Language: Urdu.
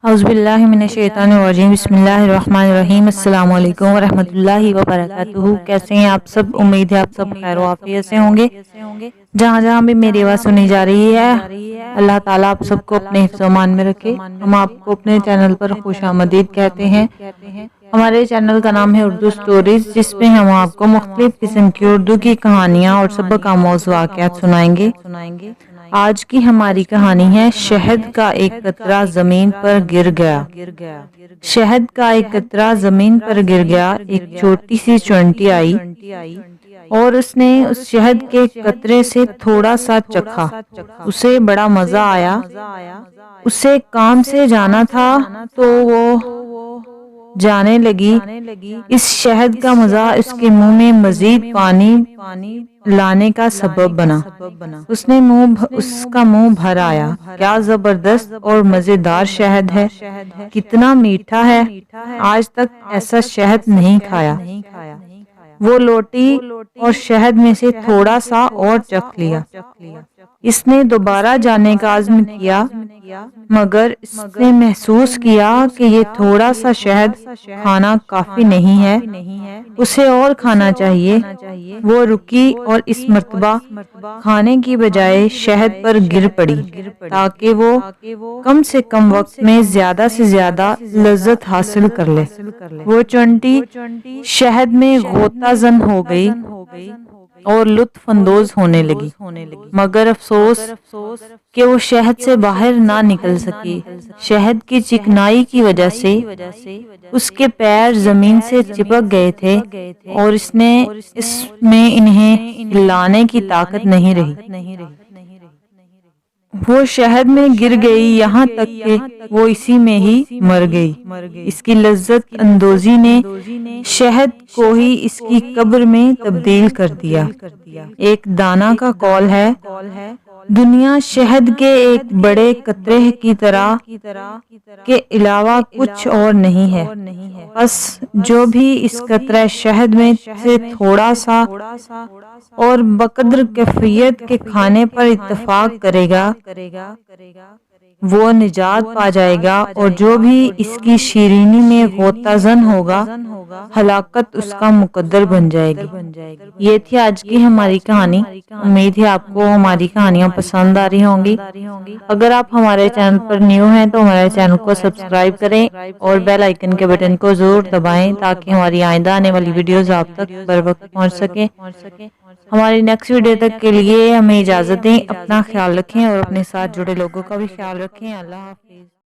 اعوذ باللہ من الشیطان الرجیم بسم اللہ الرحمن الرحیم السلام علیکم ورحمۃ اللہ وبرکاتہ۔ کیسے ہیں آپ سب؟ امید ہے آپ سب خیر و عافیت سے ہوں گے۔ جہاں جہاں بھی میری آواز سنی جا رہی ہے، اللہ تعالیٰ آپ سب کو اپنے حفظ و امان میں رکھے۔ ہم آپ کو اپنے چینل پر خوش آمدید کہتے ہیں۔ ہمارے چینل کا نام ہے اردو سٹوریز، جس میں ہم آپ کو مختلف قسم کی اردو کی کہانیاں اور سبق آموز واقعات سنائیں گے۔ آج کی ہماری کہانی ہے شہد کا ایک قطرہ زمین پر گر گیا۔ شہد کا ایک قطرہ زمین پر گر گیا۔ ایک چھوٹی سی چونٹی آئی اور اس نے اس شہد کے قطرے سے تھوڑا سا چکھا۔ اسے بڑا مزہ آیا۔ اسے کام سے جانا تھا تو وہ جانے لگی۔ اس شہد کا مزہ اس کے منہ میں مزید پانی لانے کا سبب بنا۔ اس کا منہ بھر آیا۔ کیا زبردست اور مزیدار شہد ہے! کتنا میٹھا ہے! آج تک ایسا شہد نہیں کھایا۔ وہ لوٹی اور شہد میں سے تھوڑا سا اور چکھ لیا۔ اس نے دوبارہ جانے کا عزم کیا، مگر اس نے محسوس کیا کہ یہ تھوڑا سا شہد کھانا کافی نہیں ہے، اسے اور کھانا چاہیے۔ وہ رکی اور اس مرتبہ کھانے کی بجائے شہد پر گر پڑی تاکہ وہ کم سے کم وقت میں زیادہ سے زیادہ لذت حاصل کر لے۔ وہ چونٹی شہد میں غوطہ زن ہو گئی اور لطف اندوز ہونے لگی، مگر افسوس کہ وہ شہد سے باہر نہ نکل سکی۔ شہد کی چکنائی کی وجہ سے اس کے پیر زمین سے چپک گئے تھے اور اس میں انہیں ہلانے کی طاقت نہیں رہی۔ وہ شہد میں گر گئی، یہاں تک کہ وہ اسی میں ہی مر گئی۔ اس کی لذت اندوزی نے شہد کو ہی اس کی قبر میں تبدیل کر دیا۔ ایک دانا کا قول ہے، دنیا شہد کے ایک بڑے قطرے کی طرح کے علاوہ کچھ اور نہیں ہے۔ بس جو بھی اس قطرہ شہد میں سے تھوڑا سا اور بقدر کیفیت کے کھانے پر اتفاق کرے گا، وہ نجات پا جائے گا، اور جو بھی اس کی شیرینی میں غوطہ زن ہوگا، ہلاکت اس کا مقدر بن جائے گی۔ یہ تھی آج کی ہماری کہانی۔ امید ہے آپ کو ہماری کہانیاں پسند آ رہی ہوں گی۔ اگر آپ ہمارے چینل پر نیو ہیں تو ہمارے چینل کو سبسکرائب کریں اور بیل آئیکن کے بٹن کو ضرور دبائیں تاکہ ہماری آئندہ آنے والی ویڈیوز آپ تک بر وقت پہنچ سکیں۔ ہماری نیکسٹ ویڈیو تک کے لیے ہمیں اجازت دیں۔ اپنا خیال رکھیں اور اپنے ساتھ جڑے لوگوں کا بھی خیال رکھیں۔ اللہ حافظ۔